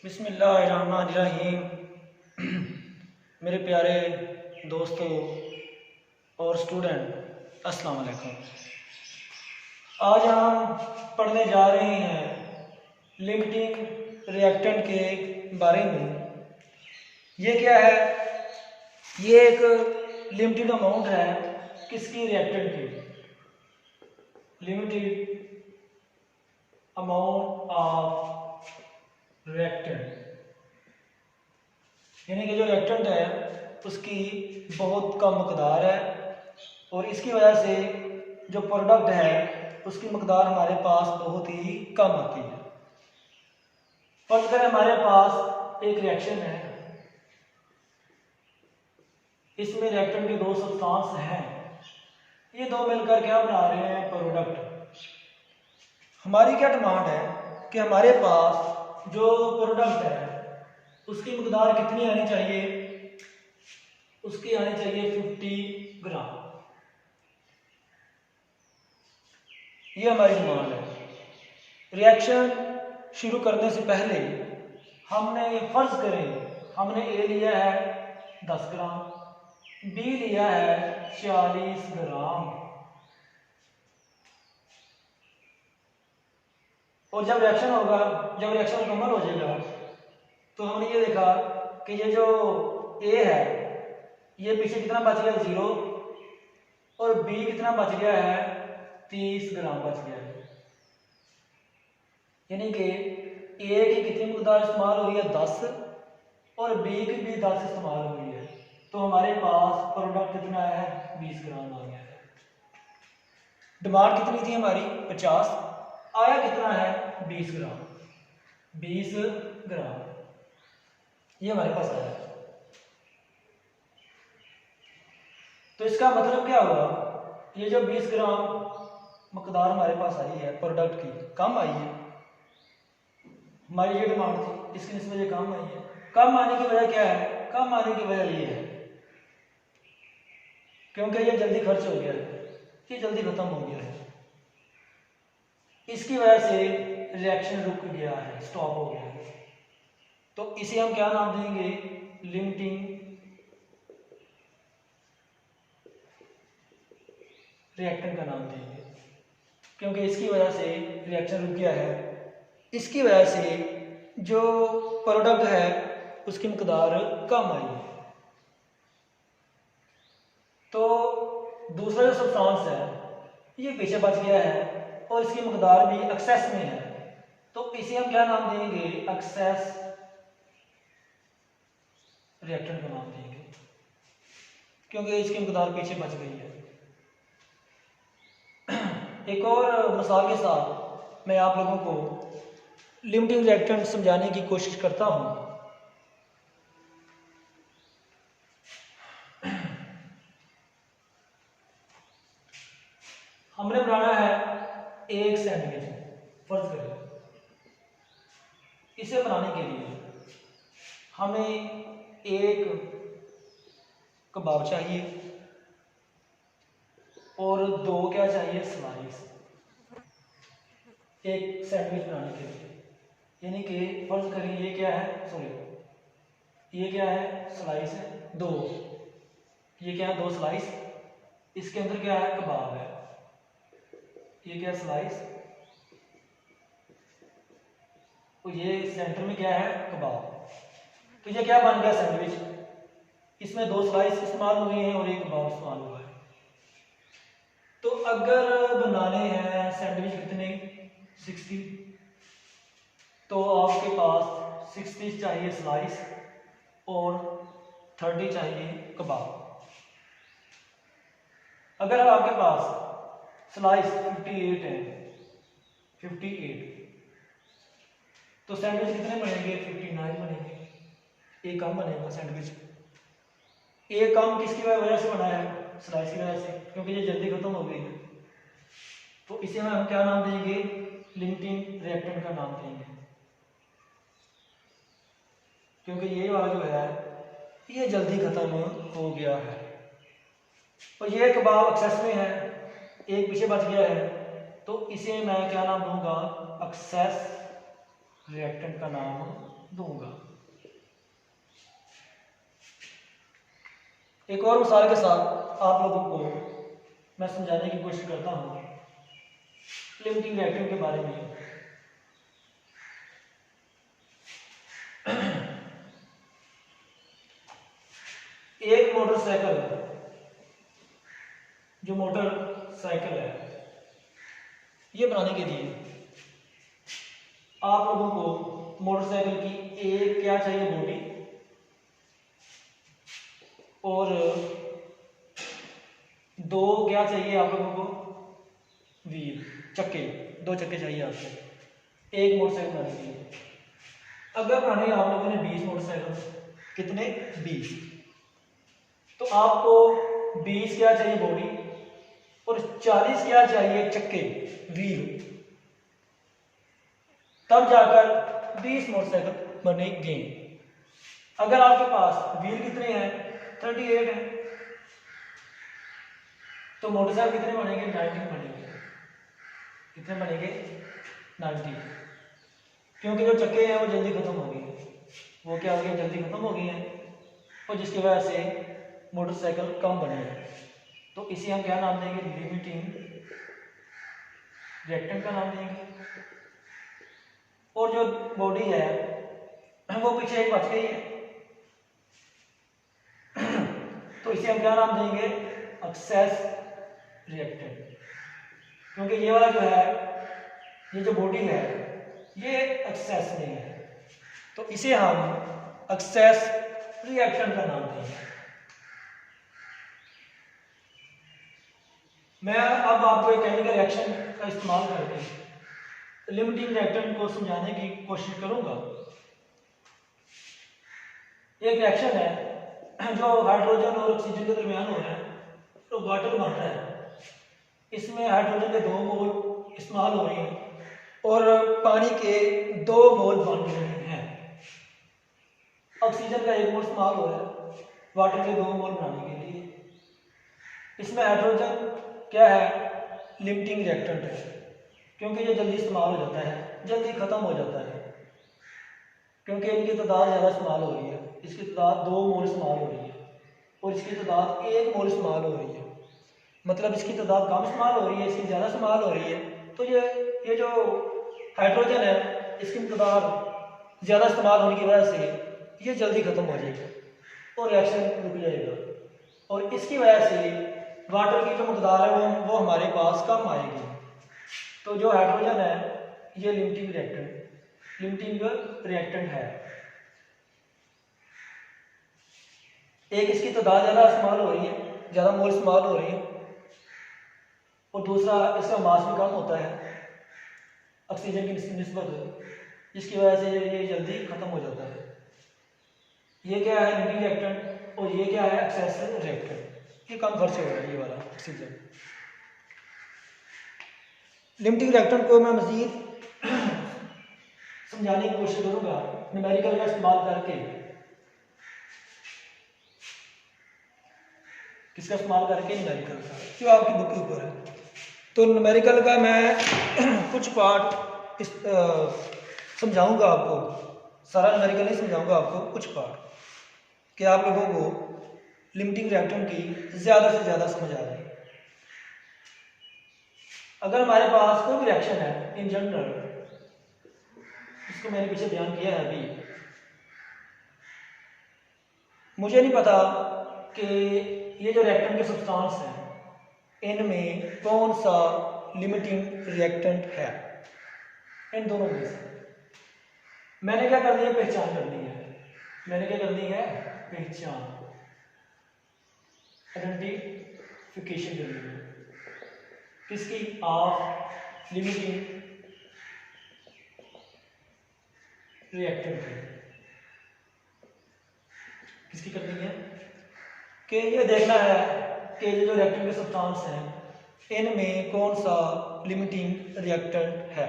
बिस्मिल्लाहिर्रहमानिर्रहीम। मेरे प्यारे दोस्तों और स्टूडेंट, अस्सलाम वालेकुम। आज हम पढ़ने जा रहे हैं लिमिटिंग रिएक्टेंट के बारे में। ये क्या है? ये एक लिमिटेड अमाउंट है किसकी? रिएक्टेंट की। लिमिटेड अमाउंट ऑफ रिएक्टेंट, यानी कि जो रिएक्टेंट है उसकी बहुत कम मकदार है और इसकी वजह से जो प्रोडक्ट है उसकी मकदार हमारे पास बहुत ही कम आती है। फर्ज करें हमारे पास एक रिएक्शन है, इसमें रिएक्टेंट के दो सब्सटेंस हैं, ये दो मिलकर क्या बना रहे हैं? प्रोडक्ट। हमारी क्या डिमांड है कि हमारे पास जो प्रोडक्ट है उसकी मकदार कितनी आनी चाहिए? उसकी आनी चाहिए 50 ग्राम। ये हमारी डिमांड है। रिएक्शन शुरू करने से पहले हमने फर्ज करें हमने ए लिया है 10 ग्राम, बी लिया है 40 ग्राम, और जब रिएक्शन मुकम्मल हो जाएगा तो हमने ये देखा कि ये जो ए है ये पीछे कितना बच गया? 0, और बी कितना बच गया है? 30 ग्राम बच गया है। यानी कि ए की कितनी मकदार इस्तेमाल हुई है? 10, और बी की भी 10 इस्तेमाल हुई है, तो हमारे पास प्रोडक्ट कितना है? 20 ग्राम आ गया है। डिमांड कितनी थी हमारी? 50, आया कितना है? 20 ग्राम। 20 ग्राम ये हमारे पास आया। तो इसका मतलब क्या हुआ? ये जो 20 ग्राम मकदार हमारे पास आई है प्रोडक्ट की, कम आई है। हमारी ये डिमांड थी, इसकी निस्बत ये कम आई है। कम आने की वजह क्या है? कम आने की वजह ये है क्योंकि ये जल्दी खर्च हो गया है, ये जल्दी खत्म हो गया है, इसकी वजह से रिएक्शन रुक गया है, स्टॉप हो गया है। तो इसे हम क्या नाम देंगे? लिमिटिंग रिएक्टेंट का नाम देंगे, क्योंकि इसकी वजह से रिएक्शन रुक गया है। इसकी वजह से जो प्रोडक्ट है उसकी मकदार कम आई है। तो दूसरा जो सब्सटेंस है ये पीछे बच गया है और इसकी मकदार भी एक्सेस में है, तो इसे हम क्या नाम देंगे? एक्सेस रिएक्टेंट का नाम देंगे, क्योंकि इसकी मकदार पीछे बच गई है। एक और मिसाल के साथ मैं आप लोगों को लिमिटिंग रिएक्टेंट समझाने की कोशिश करता हूं। हमने बनाना है एक सैंडविच, फर्ज करें। इसे बनाने के लिए हमें एक कबाब चाहिए और 2 क्या चाहिए? स्लाइस, एक सैंडविच बनाने के लिए। यानी कि फर्ज करें ये क्या है? ये क्या है? स्लाइस है 2। ये क्या है? 2 स्लाइस। इसके अंदर क्या है? कबाब है। ये क्या? स्लाइस, और ये सेंटर में क्या है? कबाब। तो ये क्या बन गया? सैंडविच। इसमें 2 स्लाइस इस्तेमाल हुए हैं और एक कबाब इस्तेमाल हुआ है। तो अगर बनाने हैं सैंडविच कितने? 60, तो आपके पास 60 चाहिए स्लाइस और 30 चाहिए कबाब। अगर आपके पास स्लाइस 58 है, 58, तो सैंडविच कितने बनेंगे? 59 बनेंगे। एक कम बनेगा सैंडविच। एक कम किसकी वजह से बना है? स्लाइस की वजह से, क्योंकि ये जल्दी खत्म हो गई है। तो इसे हम क्या नाम देंगे? लिमिटिंग रिएक्टेंट का नाम देंगे, क्योंकि ये वाला जो है ये जल्दी खत्म हो गया है। और ये कबाब एक्सेस में है, एक पीछे बच गया है, तो इसे मैं क्या नाम दूंगा? एक्सेस रिएक्टेंट का नाम दूंगा। एक और मिसाल के साथ आप लोगों को मैं समझाने की कोशिश करता हूँ लिमिटिंग रिएक्टेंट के बारे में। एक मोटरसाइकिल, जो मोटरसाइकिल है, ये बनाने के लिए आप लोगों को मोटरसाइकिल की एक क्या चाहिए, बॉडी, और दो क्या चाहिए आप लोगों को, व्हील, चक्के, दो चक्के चाहिए आपको एक मोटरसाइकिल बनाने के लिए। अगर बनाने आप लोगों ने 20 मोटरसाइकिल, कितने, 20, तो आपको 20 क्या चाहिए, बॉडी, और 40 क्या चाहिए, चक्के, व्हील, तब जाकर 20 मोटरसाइकिल बनेंगे। अगर आपके पास व्हील कितने हैं, 38 हैं, तो मोटरसाइकिल कितने बनेंगे, 90 बनेंगे। कितने बनेंगे, 90, क्योंकि जो चक्के हैं वो जल्दी खत्म हो गए, वो क्या हो गए, जल्दी खत्म हो गए हैं, और जिसकी वजह से मोटरसाइकिल कम बने हैं। तो इसे हम क्या नाम देंगे, लिमिटिंग रिएक्टेंट का नाम देंगे। और जो बॉडी है वो पीछे एक बच गई है, तो इसे हम क्या नाम देंगे, एक्सेस रिएक्टेंट, क्योंकि ये वाला जो है, ये जो बॉडी है ये एक्सेस में है, तो इसे हम एक्सेस रिएक्टेंट का नाम देंगे। मैं अब आपको एक केमिकल रिएक्शन का इस्तेमाल करके लिमिटिंग रिएक्टेंट को समझाने की कोशिश करूंगा। एक रिएक्शन है जो हाइड्रोजन और ऑक्सीजन के दरमियान हो रहा है, तो वाटर बन रहा है। इसमें हाइड्रोजन के 2 मोल इस्तेमाल हो रहे हैं और पानी के 2 मोल बन रहे हैं। ऑक्सीजन का 1 मोल इस्तेमाल हो रहा है वाटर के 2 मोल बनाने के लिए। इसमें हाइड्रोजन क्या है, लिमिटिंग रिएक्टेंट है, क्योंकि ये जल्दी इस्तेमाल हो जाता है, जल्दी खत्म हो जाता है, क्योंकि इनकी तादाद ज़्यादा इस्तेमाल हो रही है। इसकी तादाद 2 मोल इस्तेमाल हो रही है और इसकी तादाद 1 मोल इस्तेमाल हो रही है, मतलब इसकी तादाद कम इस्तेमाल हो रही है, इसकी ज़्यादा इस्तेमाल हो रही है। तो ये जो हाइड्रोजन है, इसकी तादाद ज़्यादा इस्तेमाल होने की वजह से ये जल्दी ख़त्म हो जाएगा और रिएक्शन रुक जाएगा, और इसकी वजह से वाटर की जो मकदार है वो हमारे पास कम आएगी। तो जो हाइड्रोजन है ये लिमिटिंग रिएक्टेंट है। एक, इसकी तादाद ज़्यादा इस्तेमाल हो रही है, ज़्यादा मोल इस्तेमाल हो रही है, और दूसरा इसका मास भी कम होता है ऑक्सीजन की निस्बत, जिसकी वजह से ये जल्दी खत्म हो जाता है। ये क्या है, लिमिटिंग रिएक्टेंट, और ये क्या है, एक्सेस रिएक्टेंट। ये कम खर्च हो रहा है ये वाला ऑक्सीजन। लिमिटिंग रिएक्टेंट को मैं मज़ीद समझाने की कोशिश करूंगा न्यूमेरिकल का इस्तेमाल करके। किसका इस्तेमाल करके, न्यूमेरिकल का, जो आपकी बुक के ऊपर है। तो न्यूमेरिकल का मैं कुछ पार्ट समझाऊंगा आपको, सारा न्यूमेरिकल नहीं समझाऊंगा आपको, कुछ पार्ट, कि आप लोगों को लिमिटिंग रिएक्टेंट की ज़्यादा से ज़्यादा समझ आ जाए। अगर हमारे पास कोई भी रिएक्शन है इन जनरल, इसको मैंने पीछे बयान किया है अभी, मुझे नहीं पता कि ये जो रिएक्टेंट के सब्सटेंस हैं इनमें कौन सा लिमिटिंग रिएक्टेंट है, इन दोनों में से मैंने क्या करनी है, पहचान करनी है। मैंने क्या करनी है, पहचान, आइडेंटिफिकेशन करनी है। किसकी, ऑफ लिमिटिंग रिएक्टेंट है। किसकी करनी है, कि ये देखना है कि ये जो रिएक्टेंट के सब्सटेंस हैं इनमें कौन सा लिमिटिंग रिएक्टेंट है।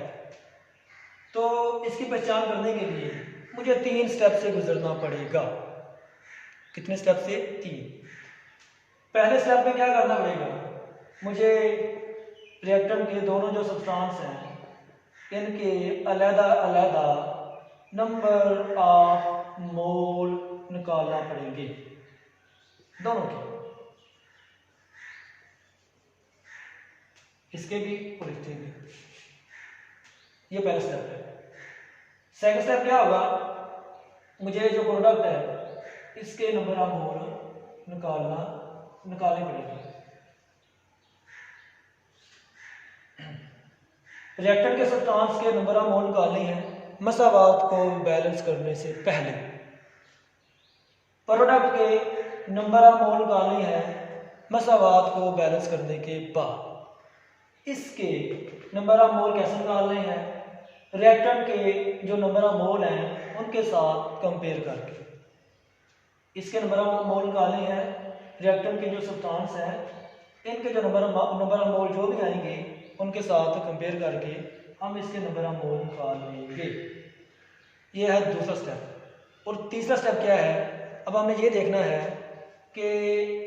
तो इसकी पहचान करने के लिए मुझे 3 स्टेप से गुजरना पड़ेगा। कितने स्टेप से, 3। पहले स्टेप में क्या करना पड़ेगा, मुझे रिएक्टेंट के दोनों जो सब्सटेंस हैं इनके अलग-अलग नंबर ऑफ मोल निकालना पड़ेंगे दोनों के, इसके भी और इसके भी। ये पहला स्टेप है। सेकंड स्टेप क्या होगा, मुझे जो प्रोडक्ट है इसके नंबर ऑफ मोल निकालने पड़ेंगे। रिएक्टेंट के सब्सटेंस के नंबर ऑफ मोल निकालने हैं मसावात को बैलेंस करने से पहले। प्रोडक्ट के नंबर ऑफ मोल निकालने हैं मसावात को बैलेंस करने के बाद। इसके नंबर ऑफ मोल कैसे निकालने हैं, रिएक्टेंट के जो नंबर ऑफ मोल हैं उनके साथ कंपेयर करके। इसके नंबर ऑफ मोल निकालने हैं रिएक्टेंट के जो सब्सटेंस हैं इनके जो नंबर ऑफ मोल जो भी आएंगे उनके साथ कंपेयर करके हम इसके नंबर ऑफ मोल निकाल लेंगे। ये है दूसरा स्टेप। और तीसरा स्टेप क्या है, अब हमें ये देखना है कि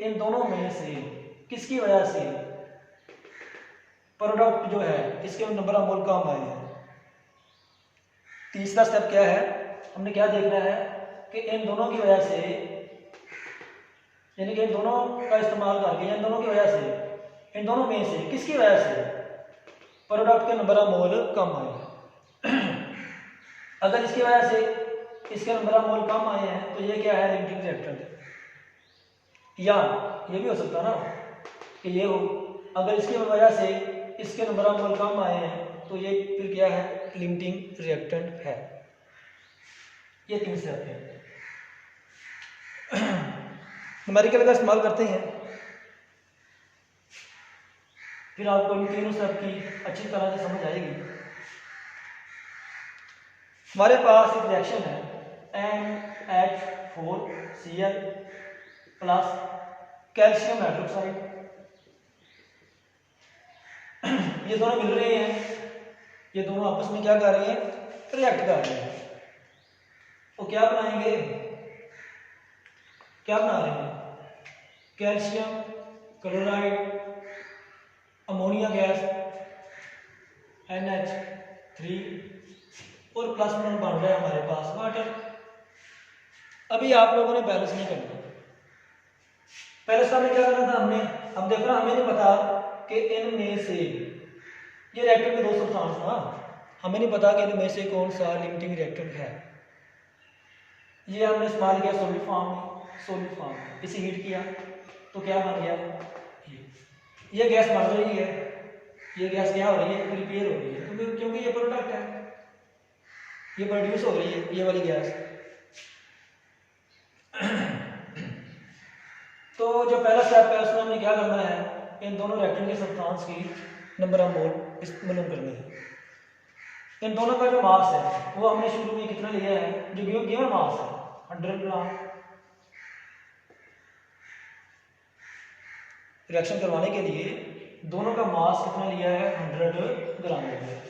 इन दोनों में से किसकी वजह से प्रोडक्ट जो है इसके नंबर ऑफ मोल कम आए हैं। तीसरा स्टेप क्या है, हमने क्या देखना है कि इन दोनों की वजह से, यानी कि इन दोनों का इस्तेमाल करके, इन दोनों की वजह से, इन दोनों में से किसकी वजह से प्रोडक्ट के नंबर ऑफ मोल कम आए हैं। अगर इसकी वजह से इसके नंबर ऑफ मोल कम आए हैं तो ये क्या है, लिमिटिंग रिएक्टेंट। या ये भी हो सकता ना कि ये हो, अगर इसकी वजह से इसके नंबर ऑफ मोल कम आए हैं तो ये फिर क्या है, लिमिटिंग रिएक्टेंट है। ये तीन स्टेप है। न्यूमेरिकल का इस्तेमाल करते हैं, फिर आपको इन तीनों स्टेप की अच्छी तरह से समझ आएगी। हमारे पास एक रिएक्शन है NH4Cl प्लस कैल्शियम हाइड्रोक्साइड। ये दोनों मिल रहे हैं, ये दोनों आपस में क्या कर रहे हैं, रिएक्ट कर रहे हैं। तो क्या बनाएंगे, क्या बना रहे हैं, calcium chloride, ammonia gas NH3 और प्लस में बन रहा है हमारे पास वाटर। अभी आप लोगों ने बैलेंस नहीं करना। पहले सामने क्या करना था हमने, अब देखना हमें नहीं पता कि इनमें से, ये रिएक्टेंट के दो सब्सटेंस ना, हमें नहीं पता कि इनमें से कौन सा लिमिटिंग रिएक्टेंट है। ये हमने इस्तेमाल किया सॉलिड फॉर्म में, इसे हीट किया तो क्या बन गया, ये गैस बन रही है। ये गैस क्या हो रही है, प्रिपेयर हो रही है, क्योंकि ये प्रोडक्ट है, ये प्रोड्यूस हो रही है ये वाली गैस। तो जो पहला स्टेप है उसमें हमने क्या करना है, इन दोनों रिएक्टेंट के सब्सटेंस की नंबर ऑफ मोल मालूम करनी है। इन दोनों का जो मास है वो हमने शुरू में कितना लिया है, जो गिवन मास है 100 ग्राम। रिएक्शन करवाने के लिए दोनों का मास कितना लिया है, 100 ग्राम लिया है।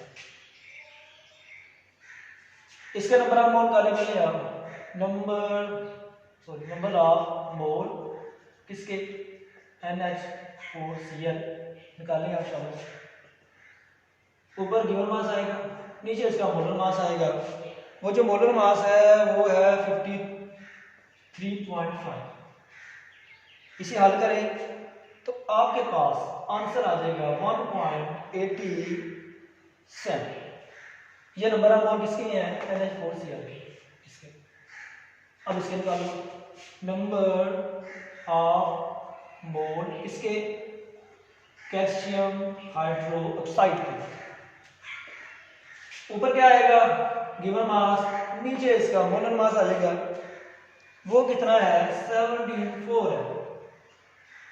इसके नंबर ऑफ मोल निकालने के लिए आप नंबर ऑफ मोल किसके, NH4Cl निकालेंगे आप शाबाश। ऊपर गिवन मास आएगा, नीचे इसका मोलर मास आएगा। वो जो मोलर मास है वो है 53.5। इसे हल करें तो आपके पास आंसर आ जाएगा 1.87। ये नंबर ऑफ मोल किसके हैं, NH4Cl इसके। अब इसके निकालो नंबर ऑफ मोल इसके, कैल्शियम हाइड्रोक्साइड के। ऊपर क्या आएगा, गिवन मास, नीचे इसका मोलर मास आ जाएगा। वो कितना है, 74 है।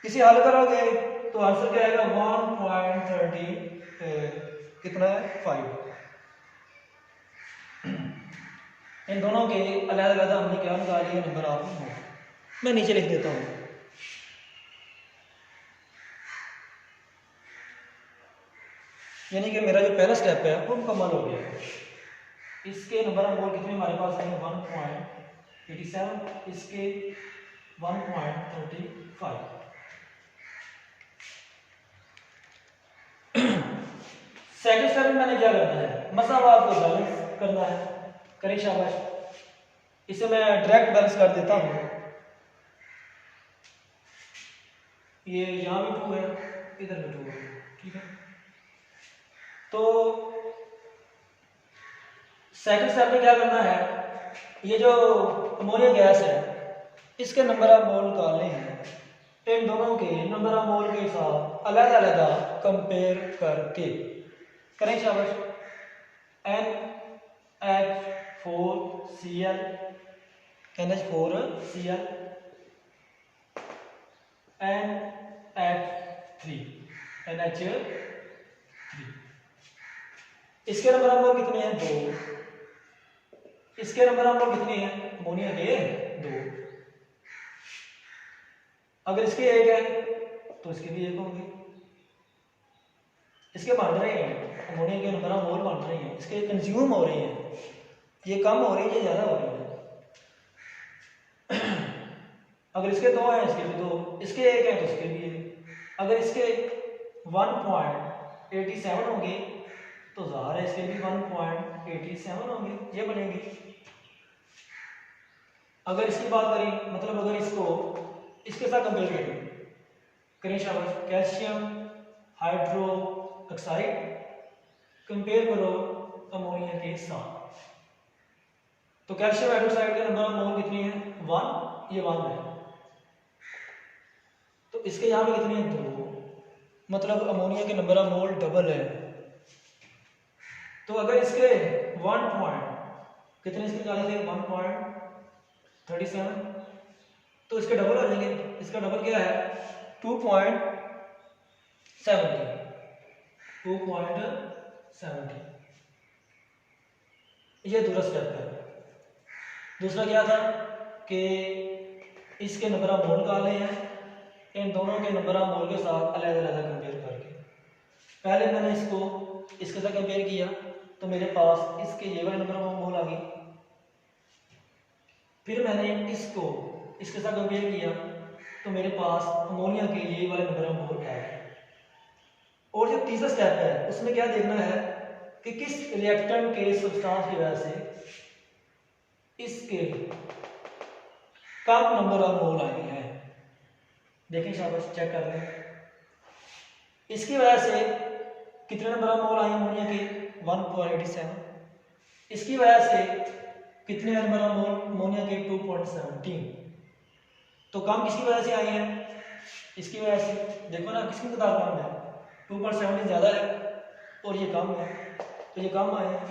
इसे हल करोगे तो आंसर क्या आएगा, 1.30 कितना है, 5। इन दोनों के अलग-अलग हमने क्या निकाल लिया, नंबर ऑफ मोल। मैं नीचे लिख देता हूँ। यानी कि मेरा जो पहला स्टेप है वो मुकम्मल हो गया। इसके नंबर ऑफ मोल कितने हमारे पास आएंगे, 1.87, इसके 1.35। सेकंड स्टेप में मैंने क्या करना है, मसावात को बैलेंस करना है। करें शाबाश। इसे मैं डायरेक्ट बैलेंस कर देता हूँ। ये यहाँ भी 2 है, इधर भी 2 है, ठीक है। तो सेकंड स्टेप में क्या करना है, ये जो अमोनिया गैस है इसके नंबर ऑफ मोल निकालने हैं, इन दोनों के नंबर ऑफ मोल के साथ अलग अलग कंपेयर करके। करें शाबाश। NH4Cl NH4Cl NH3 NH3, इसके नंबर ऑफ मोल कितने हैं 2, इसके नंबर ऑफ मोल कितने हैं अमोनिया के 2। अगर इसके 1 है तो इसके भी 1 होंगे, इसके बढ़ रहे हैं अमोनिया के नंबर ऑफ मोल बढ़ रहे हैं, इसके कंज्यूम हो रहे हैं, ये कम हो रहे हैं ये ज़्यादा हो रहे हैं। अगर इसके 2 हैं इसके भी 2, इसके 1 है तो इसके भी 1। अगर इसके 1.87 होंगे तो ज़ाहिर है इसके भी 1.87 होंगे, ये बनेंगे। अगर इसकी बात करें, मतलब अगर इसको इसके साथ कंपेयर करें शाबाश, कैल्शियम हाइड्रोक्साइड कंपेयर करो अमोनिया के साथ, तो कैल्शियम हाइड्रोक्साइड के नंबर ऑफ मोल कितने हैं 1, ये 1 है। तो इसके यहाँ पे कितने हैं 2, मतलब अमोनिया के नंबर ऑफ मोल डबल है। तो अगर इसके 1 पॉइंट कितने इसके निकाले थे 1.37, तो इसके डबल हो जाएंगे। इसका डबल क्या है 2.70। ये दूसरा स्टेप है। दूसरा क्या था कि इसके नंबर ऑफ मोल निकालने हैं, इन दोनों के नंबर ऑफ मोल के साथ अलग अलग कंपेयर करके। पहले मैंने इसको इसके साथ कंपेयर किया तो मेरे पास इसके ये वाले नंबर ऑफ मोल आ गए, फिर मैंने इसको इसके साथ कंपेयर किया तो मेरे पास अमोनिया के ये वाले नंबर ऑफ मोल आ गए। और जो तीसरा स्टेप है उसमें क्या देखना है कि किस रिएक्टेंट के सब्सटेंस की वजह से इसके कम नंबर ऑफ मोल आए हैं। देखें शाबाश, चेक कर लें इसकी वजह से कितने नंबर ऑफ मोल आए अमोनिया के 1.87, इसकी वजह से कितने नंबर ऑफ मोल अमोनिया के 2.17। तो कम किसकी वजह से आए हैं, इसकी वजह से। देखो ना किसकी मकदार कम है, 2.17 ज़्यादा है और ये कम है, तो ये कम आए हैं।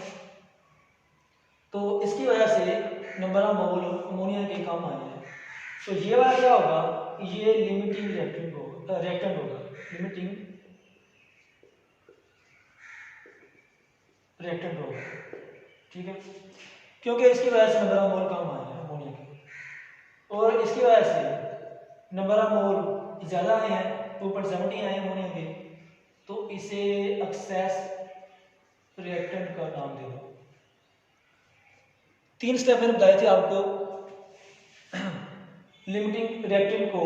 तो इसकी वजह से नंबर ऑफ मोल अमोनिया के कम आए हैं। तो ये वाला क्या होगा, ये लिमिटिंग रिएक्टेंट होगा, लिमिटिंग रिएक्टेंट होगा, ठीक है, क्योंकि इसकी वजह से नंबर ऑफ मोल कम आए हैं अमोनिया के, और इसकी वजह से नंबर ऑफ मोल ज़्यादा आए हैं 2.70 आए हैं अमोनिया के, तो इसे एक्सेस रिएक्टेंट का नाम दे दो। 3 स्टेप मैंने बताए थे आपको लिमिटिंग रिएक्टेंट को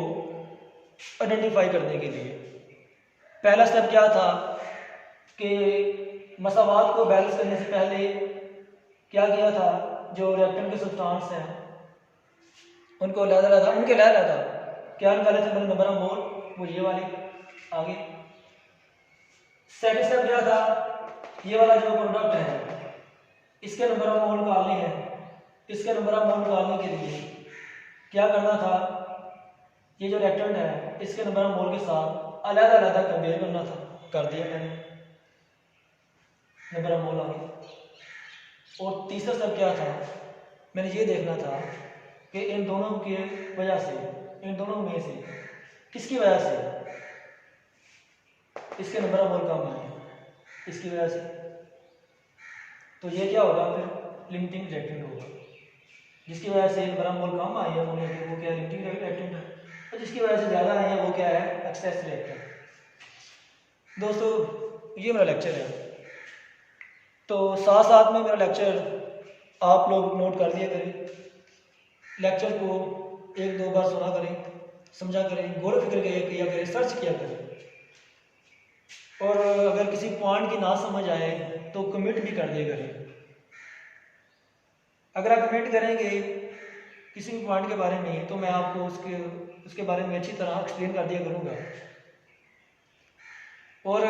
आइडेंटिफाई करने के लिए। पहला स्टेप क्या था कि मसावात को बैलेंस करने से पहले क्या किया था, जो रिएक्टेंट के सब्सटेंस हैं उनको उनके लहरा था क्या निकाले थे मैंने नंबर ऑफ मोल, वो ये वाले आगे। सेकंड स्टेप क्या था, ये वाला जो प्रोडक्ट है इसके नंबर ऑफ मोल निकालने हैं। इसके नंबर ऑफ मोल निकालने के लिए क्या करना था, ये जो रिएक्टेंट है इसके नंबर ऑफ मोल के साथ अलग अलग कंपेयर करना था, कर दिया मैंने, नंबर ऑफ मोल आ गए। और तीसरा स्टेप क्या था, मैंने ये देखना था कि इन दोनों की वजह से, इन दोनों में से किसकी वजह से इसके नंबर ऑफ मोल कम आए, इसकी वजह से। तो ये क्या होगा फिर लिमिटिंग रिएक्टेंट होगा। जिसकी वजह से नंबर ऑफ मोल कम आए हैं अमोनिया के, वो क्या लिमिटिंग रिएक्टेंट है, और जिसकी वजह से ज़्यादा आए हैं वो क्या है एक्सेस रिएक्टेंट। दोस्तों ये मेरा लेक्चर है, तो साथ साथ में मेरा लेक्चर आप लोग नोट कर दिया करें, लेक्चर को 1-2 बार सुना करें, समझा करें, गौर फिक्र किया करें, सर्च किया करें, और अगर किसी पॉइंट की ना समझ आए तो कमेंट भी कर दिया करें। अगर आप कमेंट करेंगे किसी भी पॉइंट के बारे में तो मैं आपको उसके बारे में अच्छी तरह एक्सप्लेन कर दिया करूँगा। और